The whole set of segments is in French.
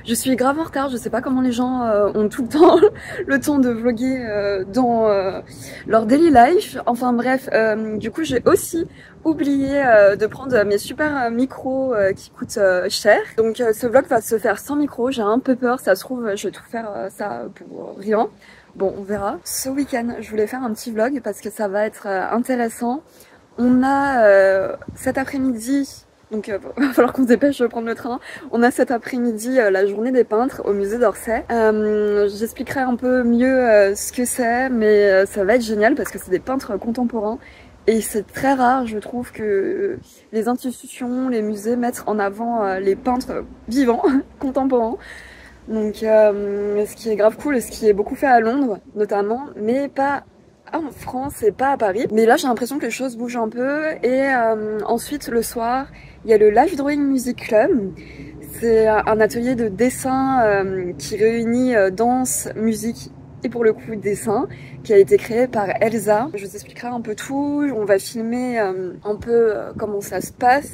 Je suis grave en retard, je sais pas comment les gens ont tout le temps le temps de vlogger dans leur daily life. Enfin bref, du coup j'ai aussi oublié de prendre mes super micros qui coûtent cher. Donc ce vlog va se faire sans micro, j'ai un peu peur, ça se trouve je vais tout faire ça pour rien. Bon, on verra. Ce week-end, je voulais faire un petit vlog parce que ça va être intéressant. On a cet après-midi, donc il va falloir qu'on se dépêche de prendre le train. On a cet après-midi la journée des peintres au musée d'Orsay. J'expliquerai un peu mieux ce que c'est, mais ça va être génial parce que c'est des peintres contemporains. Et c'est très rare, je trouve, que les institutions, les musées mettent en avant les peintres vivants, contemporains. Donc ce qui est grave cool et ce qui est beaucoup fait à Londres notamment, mais pas en France et pas à Paris. Mais là j'ai l'impression que les choses bougent un peu. Et ensuite le soir il y a le Live Drawing Music Club. C'est un atelier de dessin qui réunit danse, musique et pour le coup dessin, qui a été créé par Elsa. Je vous expliquerai un peu tout, on va filmer un peu comment ça se passe,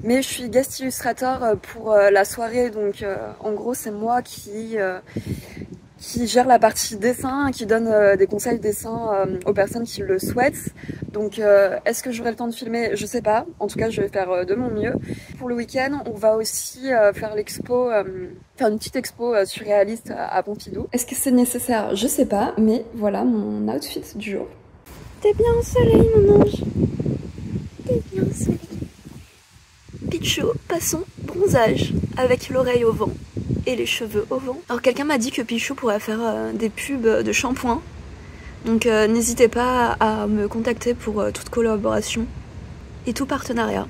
mais je suis guest illustrator pour la soirée, donc en gros c'est moi qui gère la partie dessin, qui donne des conseils dessin aux personnes qui le souhaitent. Donc est-ce que j'aurai le temps de filmer? Je sais pas, en tout cas je vais faire de mon mieux. Pour le week-end, on va aussi faire l'expo, faire une petite expo surréaliste à Pompidou. Est-ce que c'est nécessaire? Je sais pas, mais voilà mon outfit du jour. T'es bien au soleil mon ange. T'es bien au soleil. Pichou, passons, bronzage, avec l'oreille au vent et les cheveux au vent. Alors quelqu'un m'a dit que Pichou pourrait faire des pubs de shampoing. Donc n'hésitez pas à me contacter pour toute collaboration et tout partenariat.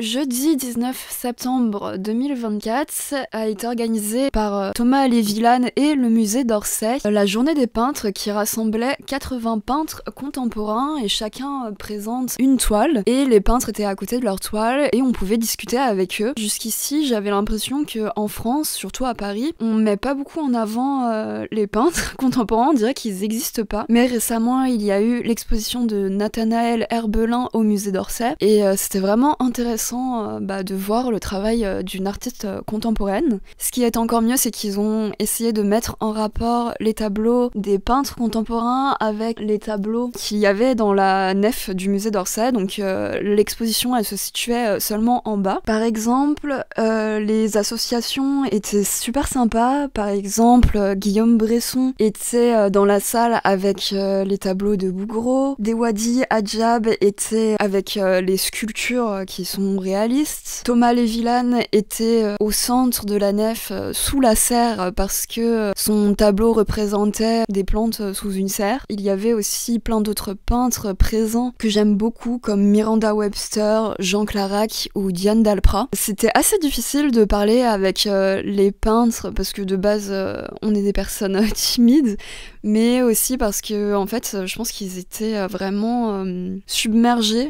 Jeudi 19 septembre 2024 a été organisé par Thomas Lévillane et le musée d'Orsay la journée des peintres qui rassemblait 80 peintres contemporains et chacun présente une toile et les peintres étaient à côté de leur toile et on pouvait discuter avec eux. Jusqu'ici j'avais l'impression qu'en France, surtout à Paris, on met pas beaucoup en avant les peintres contemporains, on dirait qu'ils n'existent pas. Mais récemment il y a eu l'exposition de Nathanaël Herbelin au musée d'Orsay et c'était vraiment intéressant de voir le travail d'une artiste contemporaine. Ce qui est encore mieux, c'est qu'ils ont essayé de mettre en rapport les tableaux des peintres contemporains avec les tableaux qu'il y avait dans la nef du musée d'Orsay. Donc l'exposition, elle se situait seulement en bas. Par exemple, les associations étaient super sympas. Par exemple, Guillaume Bresson était dans la salle avec les tableaux de Bouguereau. Dewadi Adjab était avec les sculptures qui sont réaliste. Thomas Lévillane était au centre de la nef sous la serre parce que son tableau représentait des plantes sous une serre. Il y avait aussi plein d'autres peintres présents que j'aime beaucoup comme Miranda Webster, Jean Clarac ou Diane Dalprat. C'était assez difficile de parler avec les peintres parce que de base on est des personnes timides, mais aussi parce que en fait je pense qu'ils étaient vraiment submergés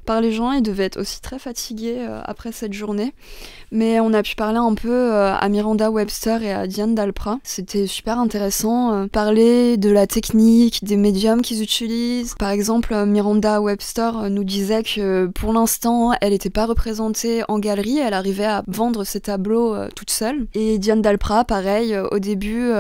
par les gens. Ils devaient être aussi très fatigués après cette journée. Mais on a pu parler un peu à Miranda Webster et à Diane Dalprat. C'était super intéressant. Parler de la technique, des médiums qu'ils utilisent. Par exemple, Miranda Webster nous disait que pour l'instant, elle n'était pas représentée en galerie. Elle arrivait à vendre ses tableaux toute seule. Et Diane Dalprat, pareil, au début,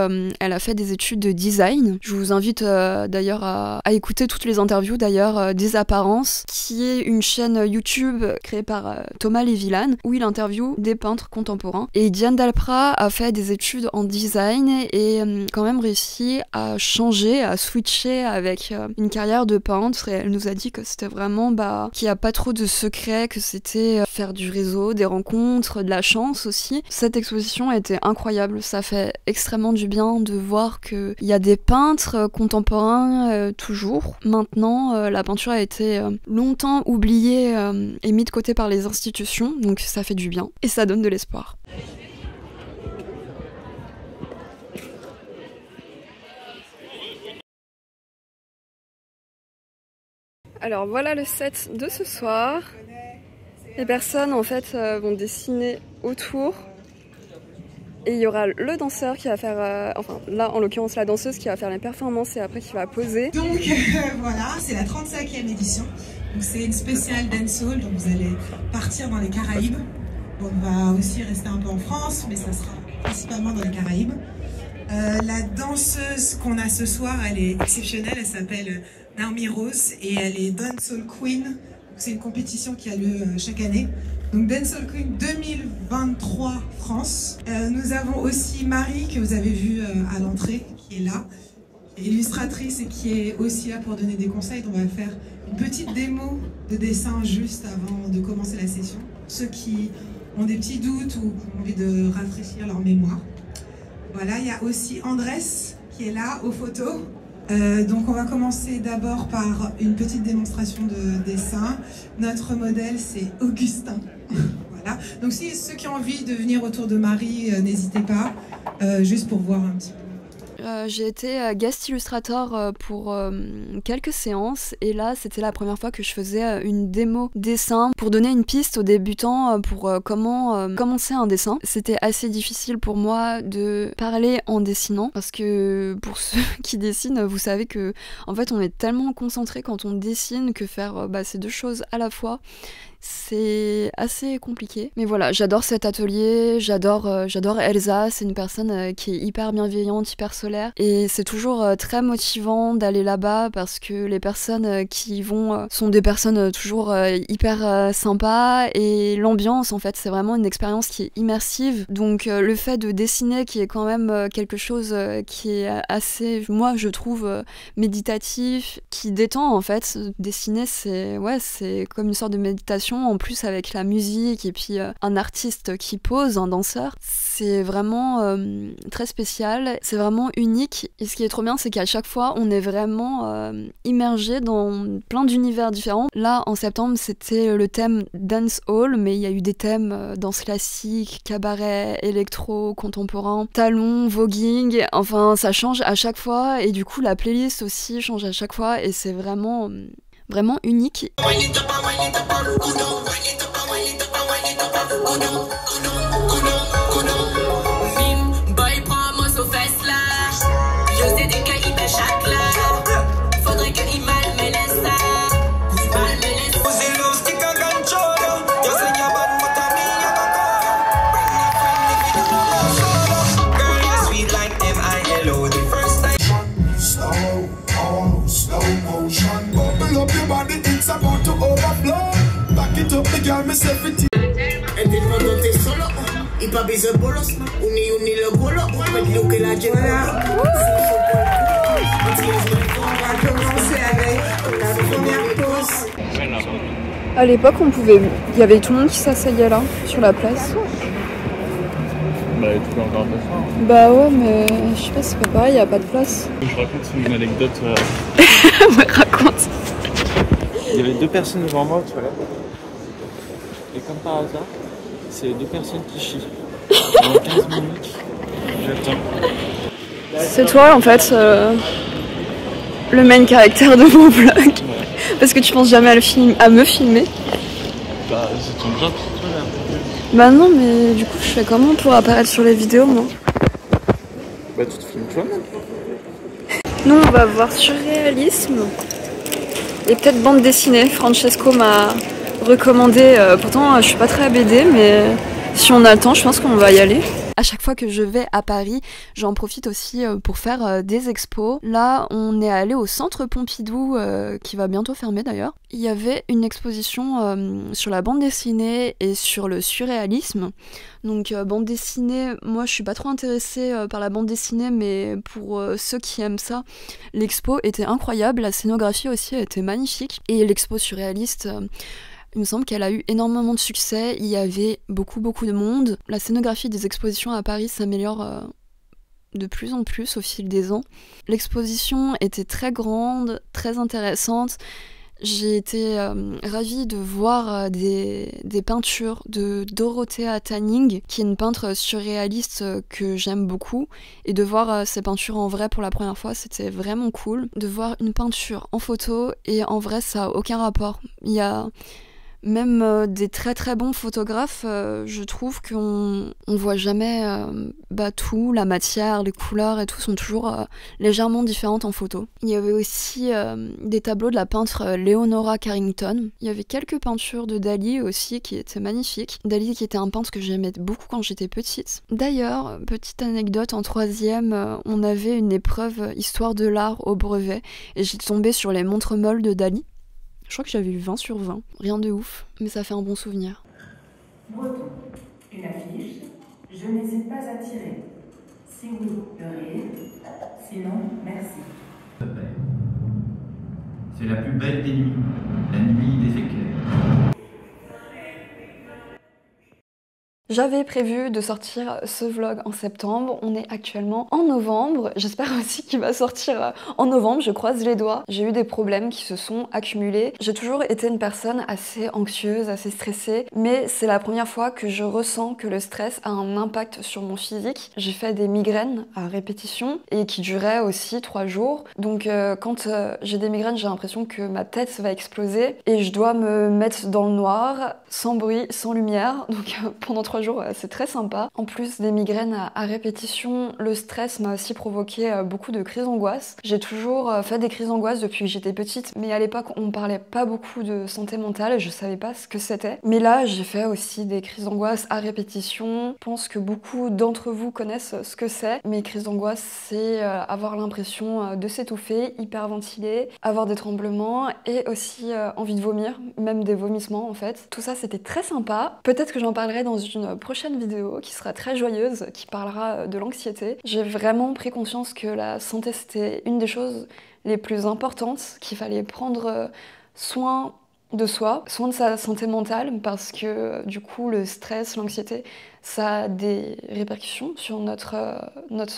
elle a fait des études de design. Je vous invite d'ailleurs à écouter toutes les interviews d'ailleurs des Apparences, qui est une chaîne YouTube créée par Thomas Lévillane, où il interviewe des peintres contemporains. Et Diane Dalprat a fait des études en design et quand même réussi à changer, à switcher avec une carrière de peintre. Et elle nous a dit que c'était vraiment qu'il n'y a pas trop de secrets, que c'était faire du réseau, des rencontres, de la chance aussi. Cette exposition a été incroyable. Ça fait extrêmement du bien de voir qu'il y a des peintres contemporains toujours. Maintenant, la peinture a été longtemps oubliée et mise de côté par les institutions, donc ça fait du bien. Et ça donne de l'espoir. Alors voilà le set de ce soir. Les personnes en fait vont dessiner autour. Et il y aura le danseur qui va faire, enfin là en l'occurrence la danseuse qui va faire les performances et après qui va poser. Donc voilà, c'est la 35e édition. Donc c'est une spéciale dancehall, donc vous allez partir dans les Caraïbes. On va aussi rester un peu en France, mais ça sera principalement dans les Caraïbes. La danseuse qu'on a ce soir, elle est exceptionnelle, elle s'appelle Naomi Rose et elle est Dancehall Queen. C'est une compétition qui a lieu chaque année. Donc Dancehall Queen 2023 France. Nous avons aussi Marie, que vous avez vue à l'entrée, qui est là, illustratrice et qui est aussi là pour donner des conseils. On va faire une petite démo de dessin juste avant de commencer la session. Ceux qui ont des petits doutes ou qui ont envie de rafraîchir leur mémoire. Voilà, il y a aussi Andrés qui est là aux photos. Donc on va commencer d'abord par une petite démonstration de dessin. Notre modèle c'est Augustin. Voilà. Donc si ceux qui ont envie de venir autour de Marie, n'hésitez pas, juste pour voir un petit peu. J'ai été guest illustrator pour quelques séances et là c'était la première fois que je faisais une démo dessin pour donner une piste aux débutants pour comment commencer un dessin. C'était assez difficile pour moi de parler en dessinant parce que pour ceux qui dessinent, vous savez que en fait on est tellement concentré quand on dessine que faire ces deux choses à la fois, c'est assez compliqué. Mais voilà, j'adore cet atelier, j'adore Elsa, c'est une personne qui est hyper bienveillante, hyper solaire. Et c'est toujours très motivant d'aller là-bas parce que les personnes qui y vont sont des personnes toujours hyper sympas. Et l'ambiance, en fait, c'est vraiment une expérience qui est immersive. Donc le fait de dessiner, qui est quand même quelque chose qui est assez, moi je trouve, méditatif, qui détend en fait. Dessiner, c'est comme une sorte de méditation. En plus avec la musique et puis un artiste qui pose, un danseur, c'est vraiment très spécial, c'est vraiment unique. Et ce qui est trop bien, c'est qu'à chaque fois on est vraiment immergé dans plein d'univers différents. Là en septembre c'était le thème Dance Hall, mais il y a eu des thèmes danse classique, cabaret, électro, contemporain, talon, voguing, enfin ça change à chaque fois et du coup la playlist aussi change à chaque fois et c'est vraiment unique. À l'époque, il y avait tout le monde qui s'asseyait là, sur la place. Bah, tu peux encore faire ça. Bah ouais, mais je sais pas, c'est pas pareil, il y a pas de place. Je raconte une anecdote. Ouais, raconte. Il y avait deux personnes devant moi aux toilettes. Et comme par hasard, c'est les deux personnes qui chient. Dans 15 minutes, j'attends. C'est toi en fait, le main caractère de mon vlog. Ouais. Parce que tu penses jamais à me filmer. Bah, c'est ton job, c'est toi là. Bah non, mais du coup, je fais comment pour apparaître sur les vidéos, moi? Bah, tu te filmes toi-même. Nous, on va voir surréalisme et peut-être bande dessinée. Francesco m'a recommandé, pourtant je suis pas très BD, mais si on a le temps, je pense qu'on va y aller. À chaque fois que je vais à Paris, j'en profite aussi pour faire des expos. Là, on est allé au Centre Pompidou, qui va bientôt fermer d'ailleurs. Il y avait une exposition sur la bande dessinée et sur le surréalisme. Donc bande dessinée, moi je suis pas trop intéressée par la bande dessinée, mais pour ceux qui aiment ça, l'expo était incroyable. La scénographie aussi était magnifique. Et l'expo surréaliste... il me semble qu'elle a eu énormément de succès, il y avait beaucoup de monde. La scénographie des expositions à Paris s'améliore de plus en plus au fil des ans. L'exposition était très grande, très intéressante. J'ai été ravie de voir des peintures de Dorothea Tanning, qui est une peintre surréaliste que j'aime beaucoup. Et de voir ces peintures en vrai pour la première fois, c'était vraiment cool. De voir une peinture en photo et en vrai, ça n'a aucun rapport. Il y a Même des très très bons photographes, je trouve qu'on voit jamais tout, la matière, les couleurs et tout sont toujours légèrement différentes en photo. Il y avait aussi des tableaux de la peintre Leonora Carrington. Il y avait quelques peintures de Dali aussi qui étaient magnifiques. Dali qui était un peintre que j'aimais beaucoup quand j'étais petite. D'ailleurs, petite anecdote, en 3e, on avait une épreuve histoire de l'art au brevet et j'ai tombé sur les montres molles de Dali. Je crois que j'avais eu 20 sur 20. Rien de ouf, mais ça fait un bon souvenir. Breton, une affiche. Je n'hésite pas à tirer. Si oui, le rire. Sinon, merci. C'est la plus belle des nuits, la nuit des éclairs. J'avais prévu de sortir ce vlog en septembre, on est actuellement en novembre, j'espère aussi qu'il va sortir en novembre, je croise les doigts. J'ai eu des problèmes qui se sont accumulés, j'ai toujours été une personne assez anxieuse, assez stressée, mais c'est la première fois que je ressens que le stress a un impact sur mon physique. J'ai fait des migraines à répétition et qui duraient aussi 3 jours, donc quand j'ai des migraines, j'ai l'impression que ma tête va exploser et je dois me mettre dans le noir, sans bruit, sans lumière, donc pendant 3 jours, c'est très sympa. En plus des migraines à répétition, le stress m'a aussi provoqué beaucoup de crises d'angoisse. J'ai toujours fait des crises d'angoisse depuis que j'étais petite, mais à l'époque, on parlait pas beaucoup de santé mentale et je savais pas ce que c'était. Mais là, j'ai fait aussi des crises d'angoisse à répétition. Je pense que beaucoup d'entre vous connaissent ce que c'est. Mes crises d'angoisse, c'est avoir l'impression de s'étouffer, hyperventiler, avoir des tremblements et aussi envie de vomir, même des vomissements en fait. Tout ça, c'était très sympa. Peut-être que j'en parlerai dans une prochaine vidéo qui sera très joyeuse, qui parlera de l'anxiété. J'ai vraiment pris conscience que la santé c'était une des choses les plus importantes, qu'il fallait prendre soin de soi, soin de sa santé mentale, parce que du coup le stress, l'anxiété, ça a des répercussions sur notre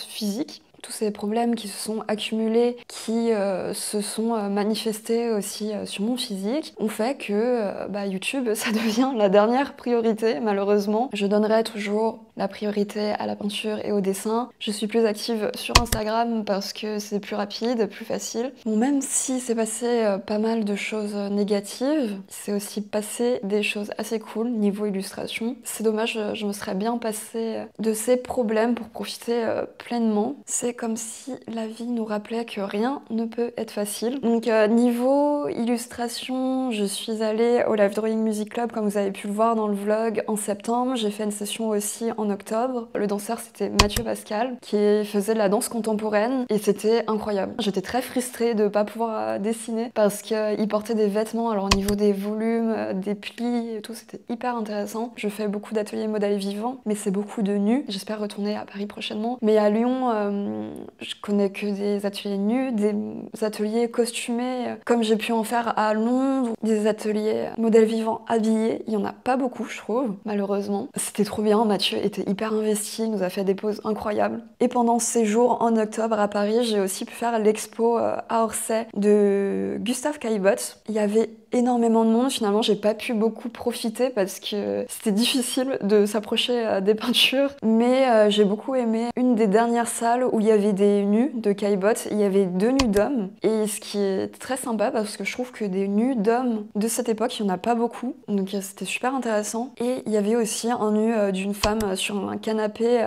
physique. Tous ces problèmes qui se sont accumulés, qui se sont manifestés aussi sur mon physique, ont fait que YouTube, ça devient la dernière priorité, malheureusement. Je donnerai toujours la priorité à la peinture et au dessin. Je suis plus active sur Instagram parce que c'est plus rapide, plus facile. Bon, même si c'est passé pas mal de choses négatives, c'est aussi passé des choses assez cool niveau illustration. C'est dommage, je me serais bien passée de ces problèmes pour profiter pleinement. C'est comme si la vie nous rappelait que rien ne peut être facile. Donc niveau illustration, je suis allée au Live Drawing Music Club comme vous avez pu le voir dans le vlog en septembre. J'ai fait une session aussi en octobre. Le danseur c'était Mathieu Pascal qui faisait de la danse contemporaine et c'était incroyable. J'étais très frustrée de pas pouvoir dessiner parce qu'il portait des vêtements, alors au niveau des volumes, des plis et tout, c'était hyper intéressant. Je fais beaucoup d'ateliers modèles vivants, mais c'est beaucoup de nus. J'espère retourner à Paris prochainement. Mais à Lyon, je connais que des ateliers nus, des ateliers costumés, comme j'ai pu en faire à Londres, des ateliers modèles vivants habillés. Il y en a pas beaucoup, je trouve, malheureusement. C'était trop bien, Mathieu était hyper investi, il nous a fait des poses incroyables. Et pendant ce séjour en octobre à Paris, j'ai aussi pu faire l'expo à Orsay de Gustave Caillebotte. Il y avait énormément de monde, finalement j'ai pas pu beaucoup profiter parce que c'était difficile de s'approcher des peintures, mais j'ai beaucoup aimé une des dernières salles où il y avait des nus de Caillebotte, il y avait 2 nus d'hommes, et ce qui est très sympa parce que je trouve que des nus d'hommes de cette époque, il y en a pas beaucoup, donc c'était super intéressant. Et il y avait aussi un nu d'une femme sur un canapé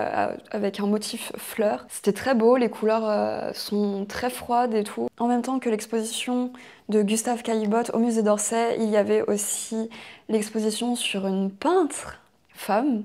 avec un motif fleur. C'était très beau, les couleurs sont très froides et tout. En même temps que l'exposition de Gustave Caillebotte au musée d'Orsay, il y avait aussi l'exposition sur une peintre femme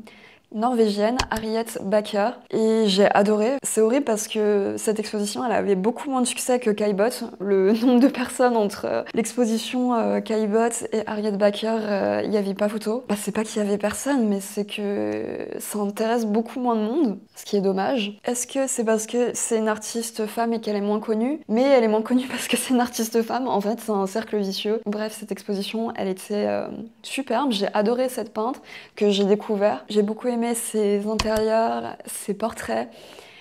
norvégienne, Harriet Backer, et j'ai adoré. C'est horrible parce que cette exposition, elle avait beaucoup moins de succès que Caillebotte. Le nombre de personnes entre l'exposition Caillebotte et Harriet Backer, il n'y avait pas photo. C'est pas qu'il y avait personne, mais c'est que ça intéresse beaucoup moins de monde, ce qui est dommage. Est-ce que c'est parce que c'est une artiste femme et qu'elle est moins connue? Mais elle est moins connue parce que c'est une artiste femme. En fait, c'est un cercle vicieux. Bref, cette exposition, elle était superbe. J'ai adoré cette peintre que j'ai découvert. J'ai beaucoup aimé ses intérieurs, ses portraits.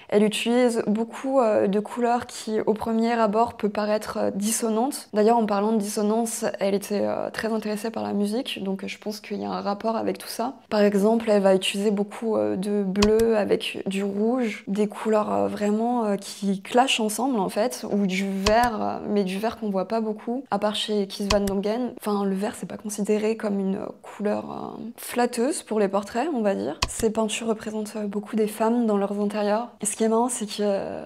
Elle utilise beaucoup de couleurs qui, au premier abord, peut paraître dissonantes. D'ailleurs, en parlant de dissonance, elle était très intéressée par la musique, donc je pense qu'il y a un rapport avec tout ça. Par exemple, elle va utiliser beaucoup de bleu avec du rouge, des couleurs vraiment qui clashent ensemble en fait, ou du vert, mais du vert qu'on voit pas beaucoup, à part chez Kiss Van Dongen. Enfin, le vert, c'est pas considéré comme une couleur flatteuse pour les portraits, on va dire. Ces peintures représentent beaucoup des femmes dans leurs intérieurs. Et ce qui est marrant, c'est que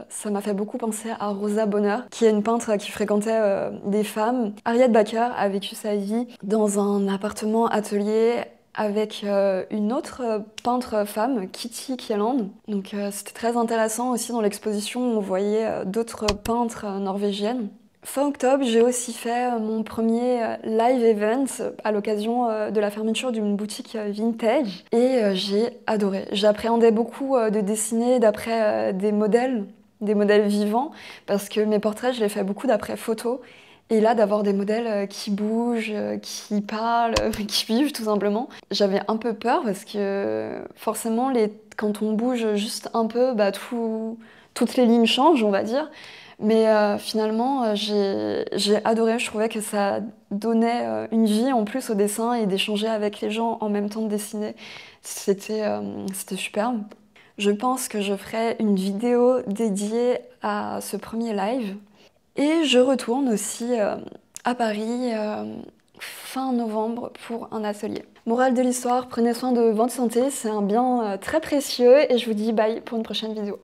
ça m'a fait beaucoup penser à Rosa Bonheur, qui est une peintre qui fréquentait des femmes. Harriet Backer a vécu sa vie dans un appartement atelier avec une autre peintre femme, Kitty Kielland. Donc c'était très intéressant aussi dans l'exposition, on voyait d'autres peintres norvégiennes. Fin octobre, j'ai aussi fait mon premier live event à l'occasion de la fermeture d'une boutique vintage et j'ai adoré. J'appréhendais beaucoup de dessiner d'après des modèles vivants parce que mes portraits, je les fais beaucoup d'après photos. Et là, d'avoir des modèles qui bougent, qui parlent, qui vivent tout simplement, j'avais un peu peur parce que forcément, quand on bouge juste un peu, bah, toutes les lignes changent, on va dire. Mais finalement, j'ai adoré. Je trouvais que ça donnait une vie en plus au dessin et d'échanger avec les gens en même temps de dessiner. C'était superbe. Je pense que je ferai une vidéo dédiée à ce premier live. Et je retourne aussi à Paris fin novembre pour un atelier. Morale de l'histoire, prenez soin de votre santé, c'est un bien très précieux et je vous dis bye pour une prochaine vidéo.